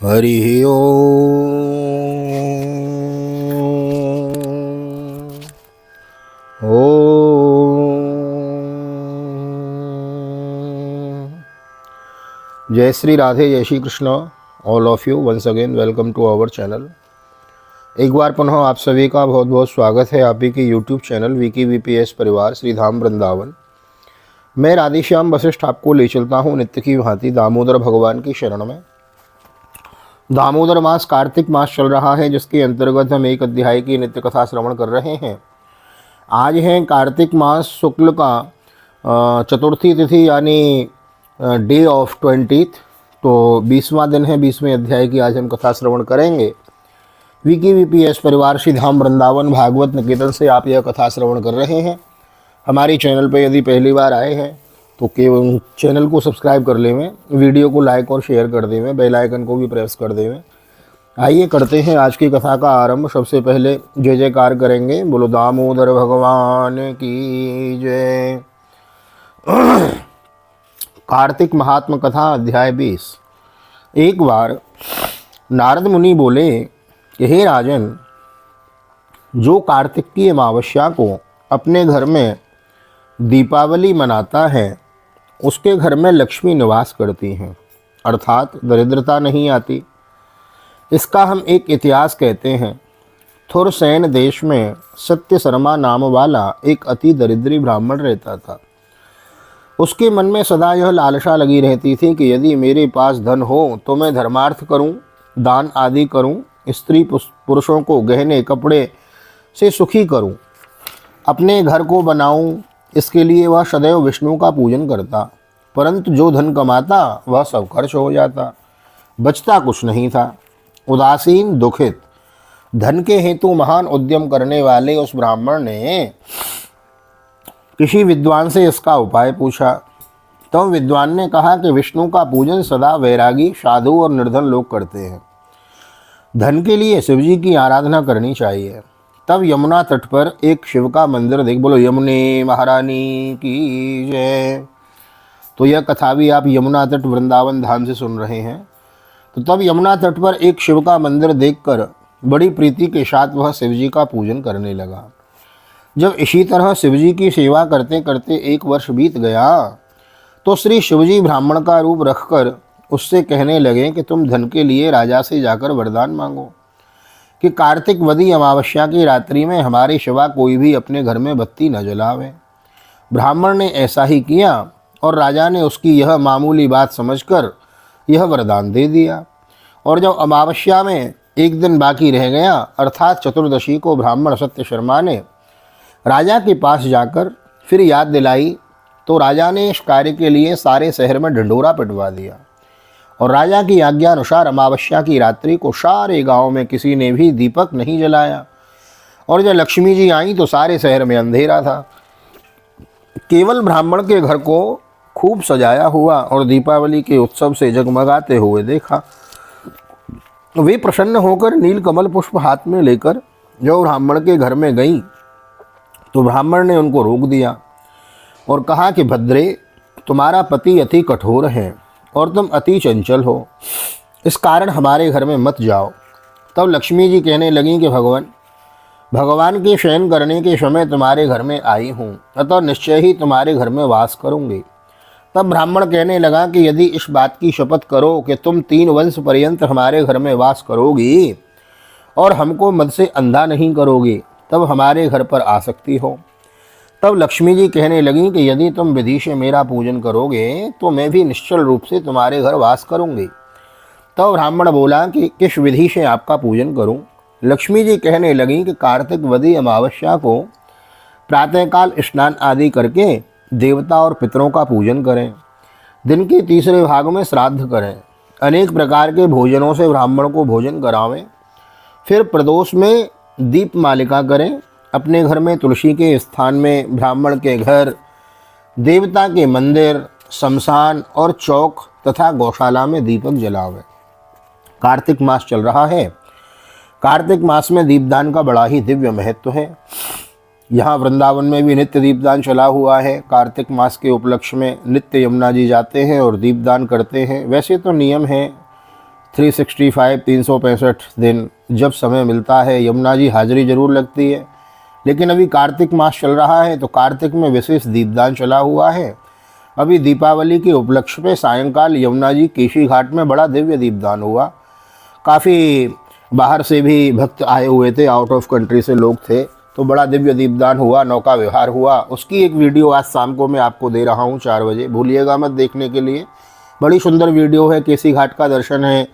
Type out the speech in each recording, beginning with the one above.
हरि ओम। जय श्री राधे, जय Shri Krishna. All of you once again welcome to our channel. एक बार पुनः आप सभी का बहुत बहुत स्वागत है आप ही के यूट्यूब चैनल वीकी वीपीएस परिवार श्री धाम वृंदावन। मैं राधेश्याम वशिष्ठ आपको ले चलता हूँ नित्य की भांति दामोदर भगवान की शरण में। दामोदर मास कार्तिक मास चल रहा है, जिसके अंतर्गत हम एक अध्याय की नित्य कथा श्रवण कर रहे हैं। आज है कार्तिक मास शुक्ल का चतुर्थी तिथि, यानी डे ऑफ 20th। तो 20वां दिन है, 20वें अध्याय की आज हम कथा श्रवण करेंगे। वीकी वीपीएस परिवार श्री धाम वृंदावन भागवत निकेतन से आप यह कथा श्रवण कर रहे हैं। हमारे चैनल पर यदि पहली बार आए हैं तो केवल चैनल को सब्सक्राइब कर लेवें, वीडियो को लाइक और शेयर कर देवें, बेल आइकन को भी प्रेस कर देवें। आइए करते हैं आज की कथा का आरंभ। सबसे पहले जय जयकार करेंगे, बोलो दामोदर भगवान की जय। कार्तिक महात्म कथा अध्याय 20। एक बार नारद मुनि बोले कि हे राजन, जो कार्तिक की अमावस्या को अपने घर में दीपावली मनाता है उसके घर में लक्ष्मी निवास करती हैं, अर्थात दरिद्रता नहीं आती। इसका हम एक इतिहास कहते हैं। थुरसैन देश में सत्य शर्मा नाम वाला एक अति दरिद्री ब्राह्मण रहता था। उसके मन में सदा यह लालसा लगी रहती थी कि यदि मेरे पास धन हो तो मैं धर्मार्थ करूं, दान आदि करूं, स्त्री पुरुषों को गहने कपड़े से सुखी करूं, अपने घर को बनाऊं। इसके लिए वह सदैव विष्णु का पूजन करता, परंतु जो धन कमाता वह सब खर्च हो जाता, बचता कुछ नहीं था। उदासीन दुखित धन के हेतु महान उद्यम करने वाले उस ब्राह्मण ने किसी विद्वान से इसका उपाय पूछा। तो विद्वान ने कहा कि विष्णु का पूजन सदा वैरागी, साधु और निर्धन लोग करते हैं। धन के लिए शिवजी की आराधना करनी चाहिए। तब यमुना तट पर एक शिव का मंदिर देख, बोलो यमुने महारानी की जय। तो यह कथा भी आप यमुना तट वृंदावन धाम से सुन रहे हैं। तो तब यमुना तट पर एक शिव का मंदिर देखकर बड़ी प्रीति के साथ वह शिवजी का पूजन करने लगा। जब इसी तरह शिवजी की सेवा करते करते 1 वर्ष बीत गया तो श्री शिवजी ब्राह्मण का रूप रखकर उससे कहने लगे कि तुम धन के लिए राजा से जाकर वरदान मांगो कि कार्तिक वदी अमावस्या की रात्रि में हमारे सिवा कोई भी अपने घर में बत्ती न जलावे। ब्राह्मण ने ऐसा ही किया और राजा ने उसकी यह मामूली बात समझकर यह वरदान दे दिया। और जब अमावस्या में एक दिन बाकी रह गया, अर्थात चतुर्दशी को, ब्राह्मण सत्य शर्मा ने राजा के पास जाकर फिर याद दिलाई तो राजा ने इस कार्य के लिए सारे शहर में ढिंढोरा पिटवा दिया। और राजा की आज्ञा अनुसार अमावस्या की रात्रि को सारे गांव में किसी ने भी दीपक नहीं जलाया। और जब लक्ष्मी जी आई तो सारे शहर में अंधेरा था। केवल ब्राह्मण के घर को खूब सजाया हुआ और दीपावली के उत्सव से जगमगाते हुए देखा। वे प्रसन्न होकर नील कमल पुष्प हाथ में लेकर जो ब्राह्मण के घर में गई तो ब्राह्मण ने उनको रोक दिया और कहा कि भद्रे, तुम्हारा पति अति कठोर है और तुम अति चंचल हो, इस कारण हमारे घर में मत जाओ। तब लक्ष्मी जी कहने लगीं कि भगवान के शयन करने के समय तुम्हारे घर में आई हूँ, अतः निश्चय ही तुम्हारे घर में वास करूँगी। तब ब्राह्मण कहने लगा कि यदि इस बात की शपथ करो कि तुम 3 वंश पर्यंत हमारे घर में वास करोगी और हमको मद से अंधा नहीं करोगी, तब हमारे घर पर आ सकती हो। तब लक्ष्मी जी कहने लगीं कि यदि तुम विधि से मेरा पूजन करोगे तो मैं भी निश्चल रूप से तुम्हारे घर वास करूंगी। तब ब्राह्मण बोला कि किस विधि से आपका पूजन करूं? लक्ष्मी जी कहने लगीं कि कार्तिक वदी अमावस्या को प्रातःकाल स्नान आदि करके देवता और पितरों का पूजन करें, दिन के तीसरे भाग में श्राद्ध करें, अनेक प्रकार के भोजनों से ब्राह्मण को भोजन करावें, फिर प्रदोष में दीप मालिका करें, अपने घर में तुलसी के स्थान में, ब्राह्मण के घर, देवता के मंदिर, शमशान और चौक तथा गौशाला में दीपक जलावे। कार्तिक मास चल रहा है। कार्तिक मास में दीपदान का बड़ा ही दिव्य महत्व है। यहाँ वृंदावन में भी नित्य दीपदान चला हुआ है। कार्तिक मास के उपलक्ष्य में नित्य यमुना जी जाते हैं और दीपदान करते हैं। वैसे तो नियम है 365 365 दिन जब समय मिलता है यमुना जी हाजिरी जरूर लगती है। लेकिन अभी कार्तिक मास चल रहा है तो कार्तिक में विशेष दीपदान चला हुआ है। अभी दीपावली के उपलक्ष्य पे सायंकाल यमुना जी केशी घाट में बड़ा दिव्य दीपदान हुआ। काफ़ी बाहर से भी भक्त आए हुए थे, आउट ऑफ कंट्री से लोग थे, तो बड़ा दिव्य दीपदान हुआ, नौका विहार हुआ। उसकी एक वीडियो आज शाम को मैं आपको दे रहा हूँ 4 बजे, भूलिएगा मत देखने के लिए। बड़ी सुंदर वीडियो है, केसी घाट का दर्शन है,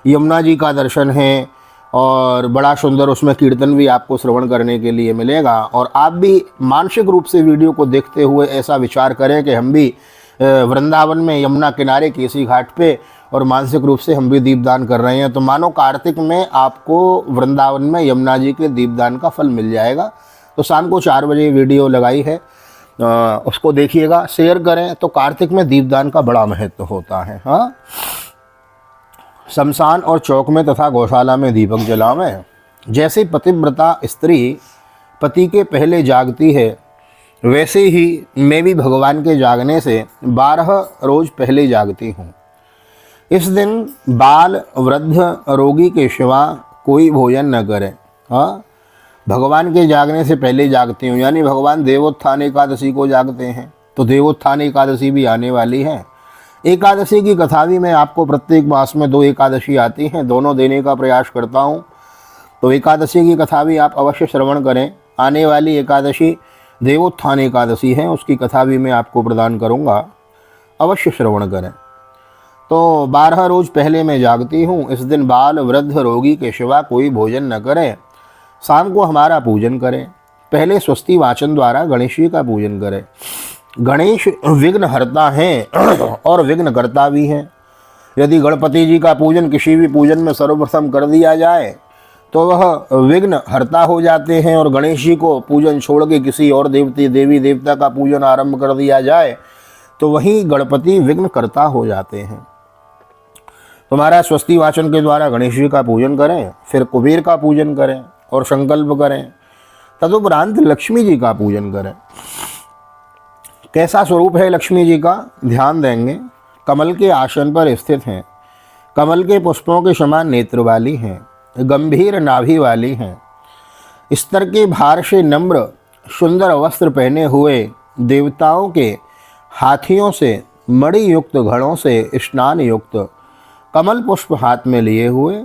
यमुना जी का दर्शन है और बड़ा सुंदर उसमें कीर्तन भी आपको श्रवण करने के लिए मिलेगा। और आप भी मानसिक रूप से वीडियो को देखते हुए ऐसा विचार करें कि हम भी वृंदावन में यमुना किनारे केसी घाट पे और मानसिक रूप से हम भी दीपदान कर रहे हैं, तो मानो कार्तिक में आपको वृंदावन में यमुना जी के दीपदान का फल मिल जाएगा। तो शाम को 4 बजे वीडियो लगाई है, उसको देखिएगा, शेयर करें। तो कार्तिक में दीपदान का बड़ा महत्व होता है। हाँ, शमशान और चौक में तथा गौशाला में दीपक जलावें। जैसे पतिव्रता स्त्री पति के पहले जागती है, वैसे ही मैं भी भगवान के जागने से 12 रोज पहले जागती हूँ। इस दिन बाल, वृद्ध, रोगी के सिवा कोई भोजन न करे। हाँ, भगवान के जागने से पहले जागती हूँ, यानी भगवान देवोत्थान एकादशी को जागते हैं। तो देवोत्थान एकादशी भी आने वाली है। एकादशी की कथा भी मैं आपको प्रत्येक मास में 2 एकादशी आती हैं, दोनों देने का प्रयास करता हूँ। तो एकादशी की कथा भी आप अवश्य श्रवण करें। आने वाली एकादशी देवोत्थान एकादशी है, उसकी कथा भी मैं आपको प्रदान करूँगा, अवश्य श्रवण करें। तो 12 रोज पहले मैं जागती हूँ। इस दिन बाल, वृद्ध, रोगी के सिवा कोई भोजन न करें। शाम को हमारा पूजन करें। पहले स्वस्ति वाचन द्वारा गणेश जी का पूजन करें। गणेश विघ्न हरता हैं और विघ्न करता भी हैं। यदि गणपति जी का पूजन किसी भी पूजन में सर्वप्रथम कर दिया जाए तो वह विघ्न हरता हो जाते हैं, और गणेश जी को पूजन छोड़ के किसी और देवी देवता का पूजन आरंभ कर दिया जाए तो वहीं गणपति विघ्न करता हो जाते हैं। तुम्हारा स्वस्ति वाचन के द्वारा गणेश जी का पूजन करें, फिर कुबेर का पूजन करें और संकल्प करें। तदुपरांत लक्ष्मी जी का पूजन करें। कैसा स्वरूप है लक्ष्मी जी का, ध्यान देंगे। कमल के आसन पर स्थित हैं, कमल के पुष्पों के समान नेत्र वाली हैं, गंभीर नाभि वाली हैं, स्तर के भार से नम्र सुंदर वस्त्र पहने हुए, देवताओं के हाथियों से मणि युक्त घड़ों से स्नान युक्त, कमल पुष्प हाथ में लिए हुए,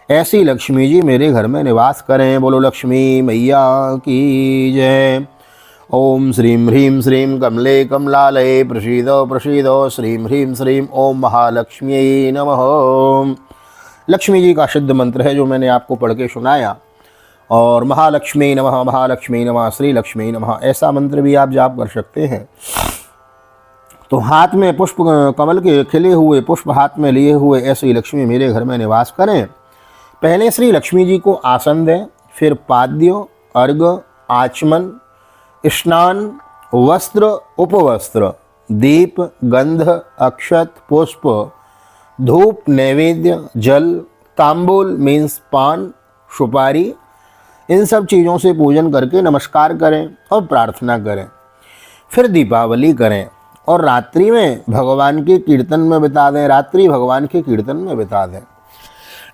ऐसी लक्ष्मी जी मेरे घर में निवास करें। बोलो लक्ष्मी मैया की जय। ओम श्रीं ह्रीं श्रीं कमले कमलालये प्रसीदो प्रसीदो श्रीं ह्रीं श्रीं ओम महालक्ष्म्यै नमः। लक्ष्मी जी का सिद्ध मंत्र है जो मैंने आपको पढ़ के सुनाया। और महालक्ष्मी नमः, महालक्ष्मी नमः, श्री लक्ष्मी नमः, ऐसा मंत्र भी आप जाप कर सकते हैं। तो हाथ में पुष्प, कमल के खिले हुए पुष्प हाथ में लिए हुए ऐसी लक्ष्मी मेरे घर में निवास करें। पहले श्री लक्ष्मी जी को आसन दें, फिर पाद्य, अर्घ्य, आचमन, स्नान, वस्त्र, उपवस्त्र, दीप, गंध, अक्षत, पुष्प, धूप, नैवेद्य, जल, तांबूल मीन्स पान, सुपारी, इन सब चीज़ों से पूजन करके नमस्कार करें और प्रार्थना करें। फिर दीपावली करें और रात्रि में भगवान के कीर्तन में बिता दें, रात्रि भगवान के कीर्तन में बिता दें।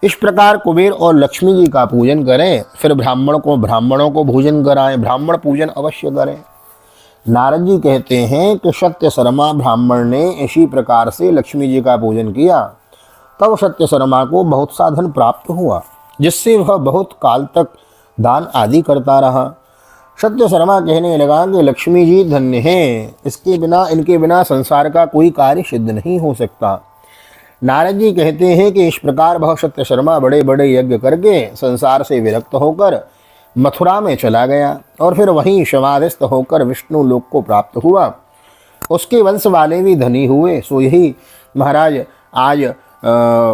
इस प्रकार कुबेर और लक्ष्मी जी का पूजन करें। फिर ब्राह्मणों को भोजन कराएं, ब्राह्मण पूजन अवश्य करें। नारद जी कहते हैं कि सत्य शर्मा ब्राह्मण ने इसी प्रकार से लक्ष्मी जी का पूजन किया, तब सत्य शर्मा को बहुत सा धन प्राप्त हुआ, जिससे वह बहुत काल तक दान आदि करता रहा। सत्य शर्मा कहने लगा कि लक्ष्मी जी धन्य हैं, इनके बिना संसार का कोई कार्य सिद्ध नहीं हो सकता। नारद जी कहते हैं कि इस प्रकार वह सत्य शर्मा बड़े बड़े यज्ञ करके संसार से विरक्त होकर मथुरा में चला गया और फिर वहीं समाधिस्थ होकर विष्णु लोक को प्राप्त हुआ। उसके वंश वाले भी धनी हुए। सो यही महाराज आज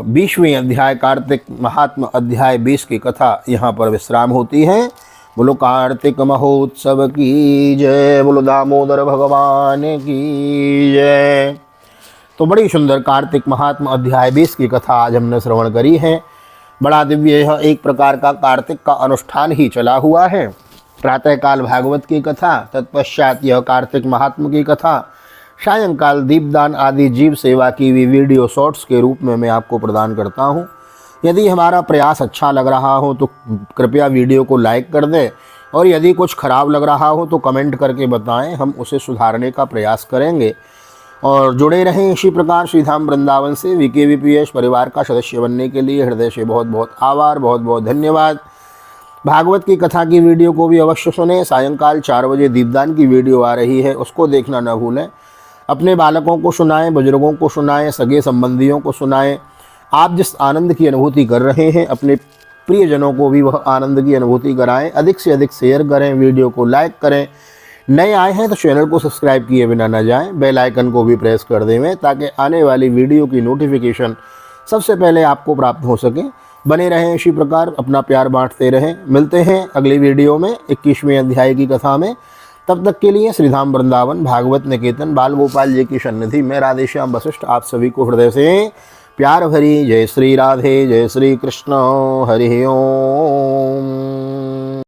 20वें अध्याय कार्तिक महात्म अध्याय 20 की कथा यहाँ पर विश्राम होती है। बोलो कार्तिक महोत्सव की जय, बोलो दामोदर भगवान की जय। तो बड़ी सुंदर कार्तिक महात्म अध्याय 20 की कथा आज हमने श्रवण करी है। बड़ा दिव्य यह एक प्रकार का कार्तिक का अनुष्ठान ही चला हुआ है। प्रातःकाल भागवत की कथा, तत्पश्चात यह कार्तिक महात्म की कथा, सायंकाल दीपदान आदि जीव सेवा की भी वीडियो शॉर्ट्स के रूप में मैं आपको प्रदान करता हूँ। यदि हमारा प्रयास अच्छा लग रहा हो तो कृपया वीडियो को लाइक कर दें, और यदि कुछ खराब लग रहा हो तो कमेंट करके बताएं, हम उसे सुधारने का प्रयास करेंगे। और जुड़े रहें इसी प्रकार श्रीधाम वृंदावन से। VKVPS परिवार का सदस्य बनने के लिए हृदय से बहुत बहुत आभार, बहुत बहुत धन्यवाद। भागवत की कथा की वीडियो को भी अवश्य सुनें। सायंकाल 4 बजे दीपदान की वीडियो आ रही है, उसको देखना न भूलें। अपने बालकों को सुनाएं, बुजुर्गों को सुनाएं, सगे संबंधियों को सुनाएं। आप जिस आनंद की अनुभूति कर रहे हैं, अपने प्रियजनों को भी वह आनंद की अनुभूति कराएं। अधिक से अधिक शेयर करें, वीडियो को लाइक करें। नए आए हैं तो चैनल को सब्सक्राइब किए बिना न जाएं, बेल आइकन को भी प्रेस कर दें ताकि आने वाली वीडियो की नोटिफिकेशन सबसे पहले आपको प्राप्त हो सके। बने रहें इसी प्रकार, अपना प्यार बांटते रहें। मिलते हैं अगली वीडियो में 21वें अध्याय की कथा में। तब तक के लिए श्रीधाम वृंदावन भागवत निकेतन बाल गोपाल जी की सन्निधि में राधेश्याम वशिष्ठ आप सभी को हृदय से प्यार भरी जय श्री राधे, जय श्री कृष्ण, हरि ओम।